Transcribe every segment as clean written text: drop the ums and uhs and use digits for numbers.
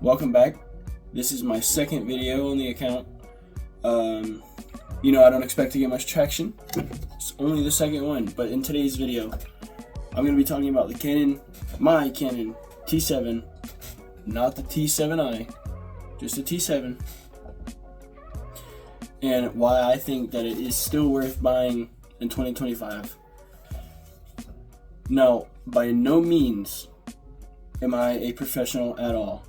welcome back. This is my second video on the account. I don't expect to get much traction. It's only the second one, but in today's video, I'm going to be talking about the Canon, my Canon T7, not the T7i, just the T7, and why I think that it is still worth buying in 2025. Now, by no means am I a professional at all.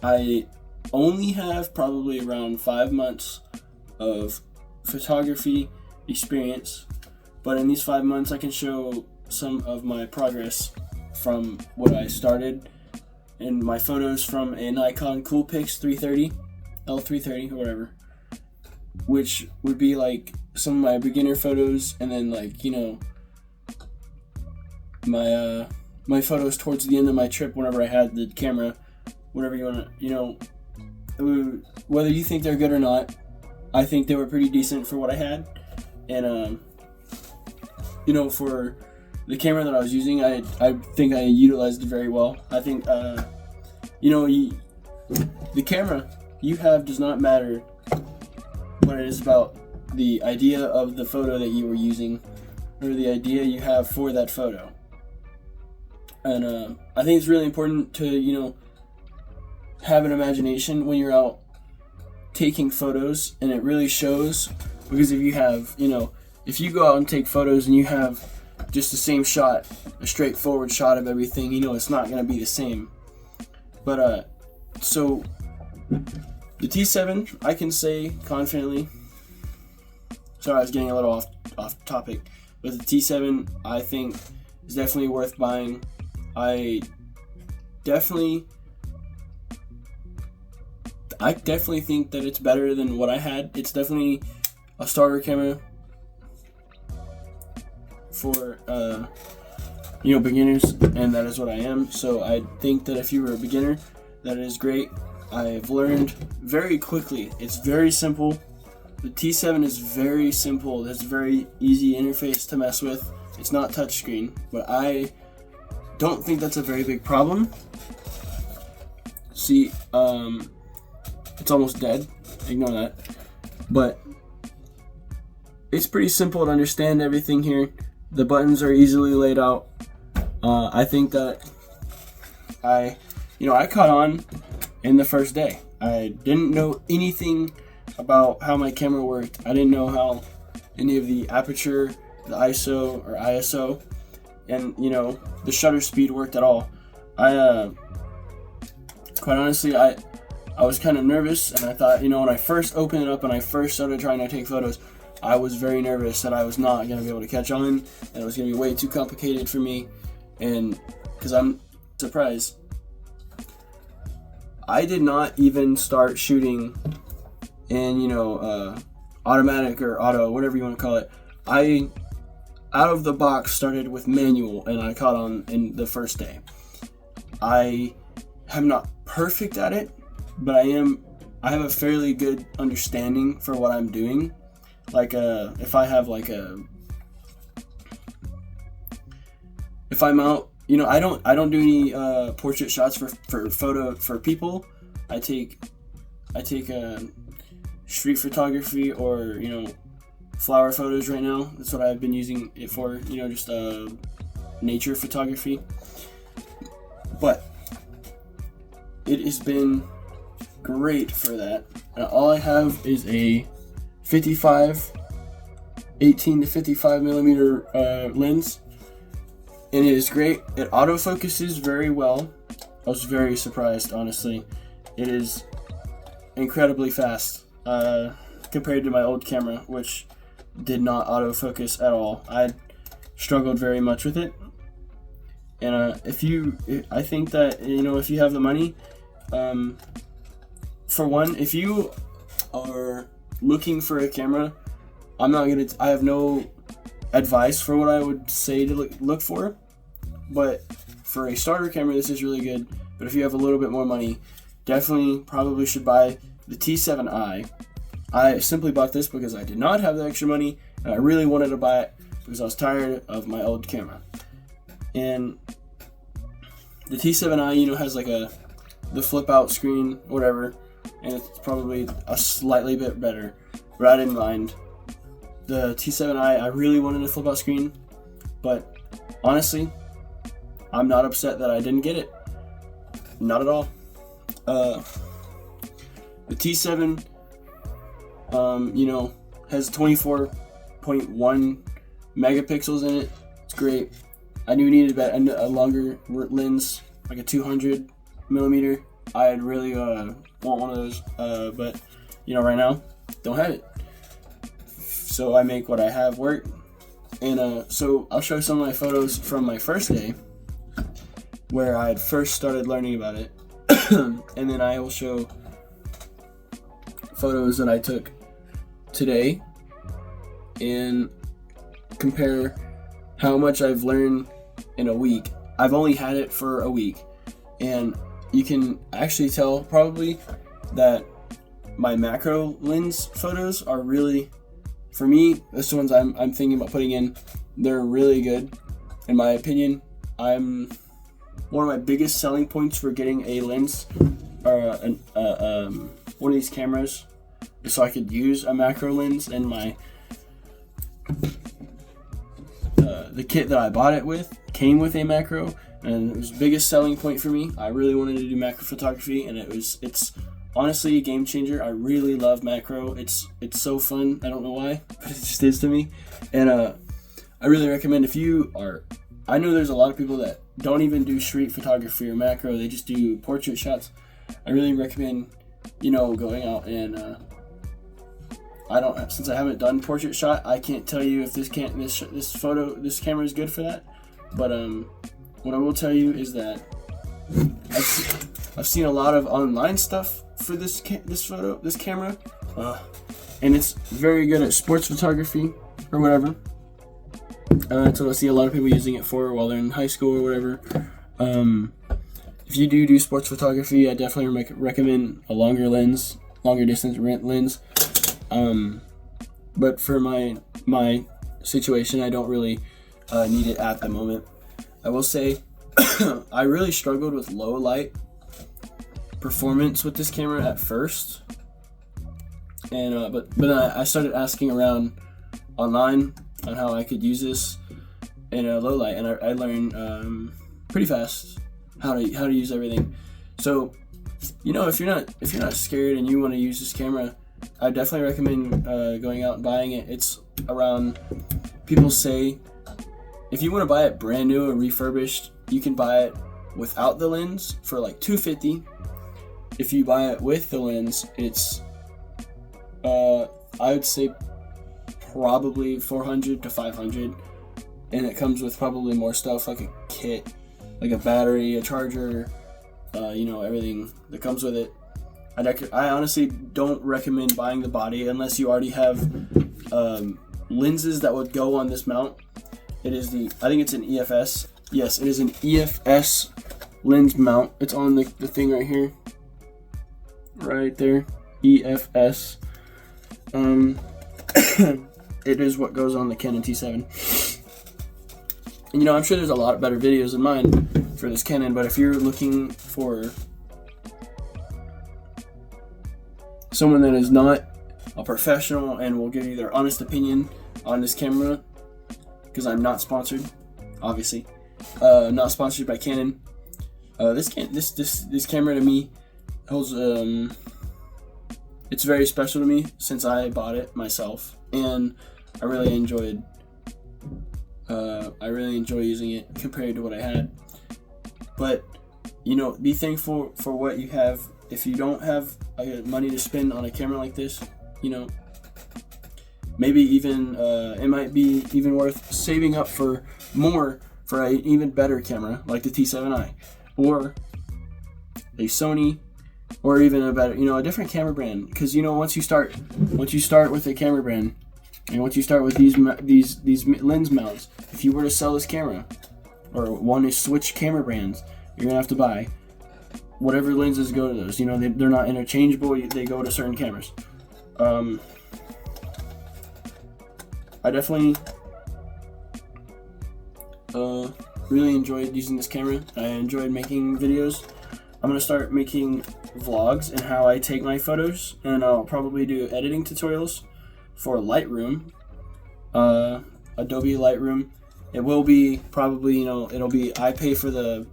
I only have probably around 5 months of photography experience, but in these 5 months I can show some of my progress from what I started in my photos from a Nikon Coolpix 330, L330 or whatever, which would be like some of my beginner photos, and then my photos towards the end of my trip whenever I had the camera, whatever you want to, whether you think they're good or not, I think they were pretty decent for what I had. And for the camera that I was using, I think I utilized it very well. I think the camera you have does not matter what it is about the idea of the photo that you were using, or the idea you have for that photo. And I think it's really important to have an imagination when you're out taking photos, and it really shows, because if you have, if you go out and take photos and you have just the same shot, a straightforward shot of everything, it's not going to be the same. But so the T7, I can say confidently, sorry I was getting a little off topic, but the T7 I think is definitely worth buying. I definitely think that it's better than what I had. It's definitely a starter camera for beginners, and that is what I am. So I think that if you were a beginner, that is great. I've learned very quickly. It's very simple. The T7 is very simple. It's a very easy interface to mess with. It's not touchscreen, but I don't think that's a very big problem. See, it's almost dead. Ignore that. But it's pretty simple to understand everything here. The buttons are easily laid out. I think that I caught on in the first day. I didn't know anything about how my camera worked. I didn't know how any of the aperture, the ISO, and the shutter speed worked at all. I quite honestly, I was kind of nervous, and I thought, when I first opened it up and I first started trying to take photos, I was very nervous that I was not going to be able to catch on, and it was going to be way too complicated for me. And because I'm surprised, I did not even start shooting in automatic or auto, whatever you want to call it. I out of the box started with manual, and I caught on in the first day. I am not perfect at it, but I have a fairly good understanding for what I'm doing. Like if I'm out, I don't do any portrait shots for people. I take street photography or flower photos right now. That's what I've been using it for. Just nature photography. But it has been great for that. All I have is a 18 to 55 millimeter lens, and it is great. It autofocuses very well. I was very surprised, honestly. It is incredibly fast compared to my old camera, which did not autofocus at all. I struggled very much with it. And I think that if you have the money, for one, if you are looking for a camera, I have no advice for what I would say to look for, but for a starter camera, this is really good. But if you have a little bit more money, probably should buy the T7i. I simply bought this because I did not have the extra money, and I really wanted to buy it because I was tired of my old camera. And The T7i, you know, has like the flip out screen, whatever, and it's probably a slightly bit better, but I didn't mind. The T7i, I really wanted a flip out screen, but honestly, I'm not upset that I didn't get it. Not at all. The T7, you know, has 24.1 megapixels in it. It's great. I knew we needed a longer lens, like a 200 millimeter. I'd really want one of those, but you know, right now, don't have it. So I make what I have work. And so I'll show some of my photos from my first day, where I had first started learning about it. And then I will show photos that I took today and compare how much I've learned in a week. I've only had it for a week, and you can actually tell probably that my macro lens photos are really, for me, this ones I'm thinking about putting in, they're really good in my opinion. One of my biggest selling points for getting a lens or one of these cameras is so I could use a macro lens, and my the kit that I bought it with came with a macro, and it was the biggest selling point for me. I really wanted to do macro photography, and it's honestly a game changer. I really love macro. It's so fun. I don't know why, but it just is to me. And I really recommend, if you are, I know there's a lot of people that don't even do street photography or macro, they just do portrait shots. I really recommend, you know, going out and since I haven't done portrait shot, I can't tell you if this camera is good for that. But what I will tell you is that I've seen a lot of online stuff for this camera, and it's very good at sports photography or whatever. That's what I see a lot of people using it for while they're in high school or whatever. If you do sports photography, I definitely recommend a longer distance lens. But for my situation, I don't really need it at the moment. I will say I really struggled with low light performance with this camera at first, and but then I started asking around online on how I could use this in a low light, and I learned pretty fast how to use everything. So, you know, if you're not scared and you want to use this camera, I definitely recommend going out and buying it. It's around, people say, if you want to buy it brand new or refurbished, you can buy it without the lens for like $250. If you buy it with the lens, it's I would say probably $400 to $500, and it comes with probably more stuff like a kit, like a battery, a charger, you know, everything that comes with it. I honestly don't recommend buying the body unless you already have lenses that would go on this mount. I think it's an EFS. Yes, it is an EFS lens mount. It's on the thing right here. Right there. EFS. It is what goes on the Canon T7. And you know, I'm sure there's a lot better videos than mine for this Canon, but if you're looking for someone that is not a professional and will give you their honest opinion on this camera, because I'm not sponsored, obviously, not sponsored by Canon. This camera to me holds it's very special to me since I bought it myself, and I really enjoy using it compared to what I had. But you know, be thankful for what you have. If you don't have money to spend on a camera like this, you know, maybe even it might be even worth saving up for more for an even better camera like the T7i or a Sony, or even a better, you know, a different camera brand. Because you know, once you start with a camera brand, and once you start with these lens mounts, if you were to sell this camera or want to switch camera brands, you're gonna have to buy whatever lenses go to those. You know, they're not interchangeable. They go to certain cameras. I definitely really enjoyed using this camera. I enjoyed making videos. I'm gonna start making vlogs and how I take my photos, and I'll probably do editing tutorials for Lightroom, Adobe Lightroom. It will be probably, it'll be, I pay for the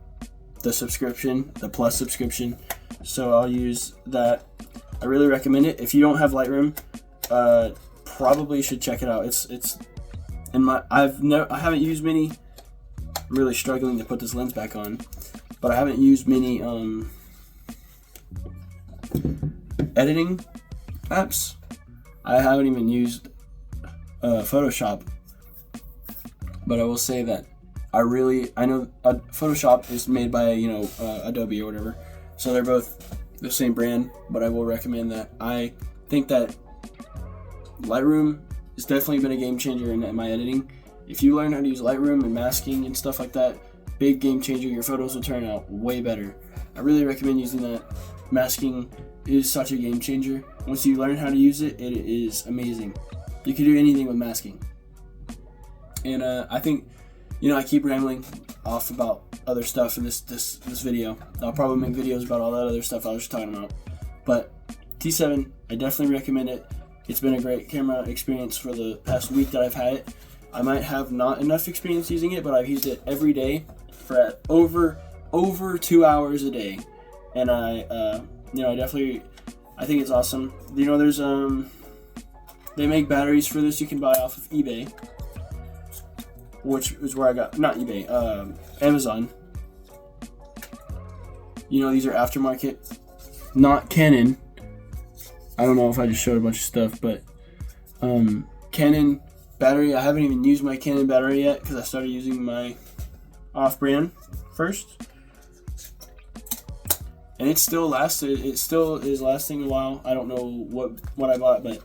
subscription, the Plus subscription, so I'll use that. I really recommend it. If you don't have Lightroom, probably should check it out. It's in my, I haven't used many. I'm really struggling to put this lens back on, but I haven't used many editing apps. I haven't even used Photoshop, but I will say that I know Photoshop is made by Adobe or whatever, so they're both the same brand. But I will recommend that. I think that Lightroom has definitely been a game changer in my editing. If you learn how to use Lightroom and masking and stuff like that, big game changer. Your photos will turn out way better. I really recommend using that. Masking is such a game changer. Once you learn how to use it, it is amazing. You can do anything with masking. And I think, I keep rambling off about other stuff in this video. I'll probably make videos about all that other stuff I was just talking about. But T7, I definitely recommend it. It's been a great camera experience for the past week that I've had it. I might have not enough experience using it, but I've used it every day for over 2 hours a day, and I think it's awesome. There's they make batteries for this you can buy off of eBay, which is where I got, not eBay, Amazon. These are aftermarket, not Canon. I don't know if I just showed a bunch of stuff, but Canon battery. I haven't even used my Canon battery yet because I started using my off-brand first, and it still lasted. It still is lasting a while. I don't know what I bought, but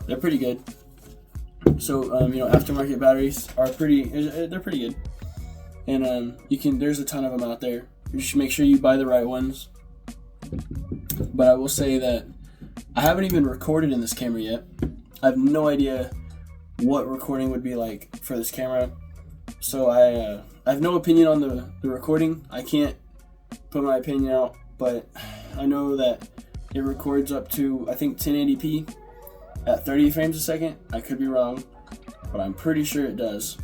they're pretty good. So aftermarket batteries are they're pretty good, and there's a ton of them out there. You should make sure you buy the right ones. But I will say that I haven't even recorded in this camera yet. I have no idea what recording would be like for this camera, so I have no opinion on the recording. I can't put my opinion out, but I know that it records up to, I think, 1080p at 30 frames a second. I could be wrong, but I'm pretty sure it does.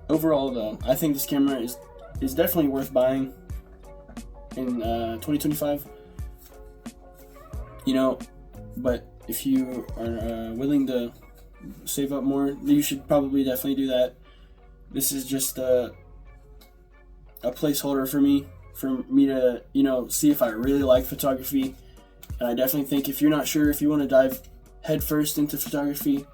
Overall though, I think this camera is definitely worth buying in 2025. But if you are willing to save up more, you should probably definitely do that. This is just a placeholder for me to see if I really like photography. And I definitely think if you're not sure if you want to dive headfirst into photography,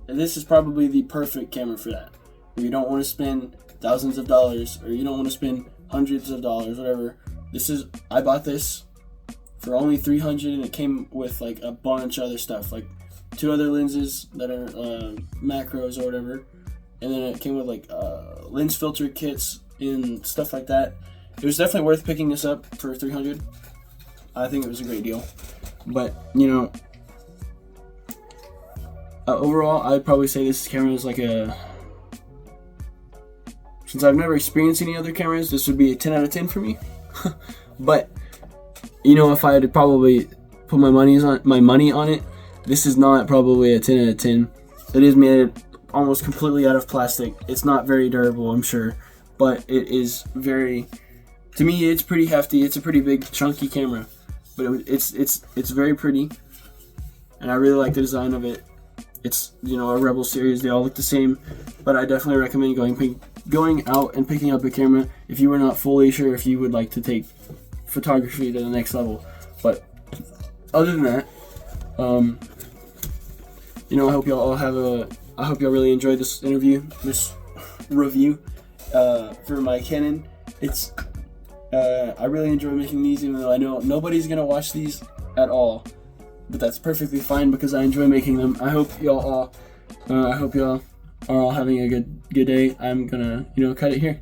this is probably the perfect camera for that. Where you don't want to spend thousands of dollars, or you don't want to spend hundreds of dollars, whatever. I bought this for only $300, and it came with like a bunch of other stuff, like 2 other lenses that are macros or whatever, and then it came with like lens filter kits and stuff like that. It was definitely worth picking this up for $300. I think it was a great deal. But overall, I'd probably say this camera is like since I've never experienced any other cameras, this would be a 10 out of 10 for me. But if I had to probably put my money on it, this is not probably a 10 out of 10. It is made almost completely out of plastic. It's not very durable, I'm sure, but it is to me, it's pretty hefty. It's a pretty big, chunky camera, but it's very pretty, and I really like the design of it. It's a Rebel series. They all look the same, but I definitely recommend going out and picking up a camera if you were not fully sure if you would like to take photography to the next level. But other than that, I hope y'all really enjoyed this review for my Canon. I really enjoy making these, even though I know nobody's gonna watch these at all, but that's perfectly fine because I enjoy making them. I hope y'all are all having a good day. I'm gonna cut it here.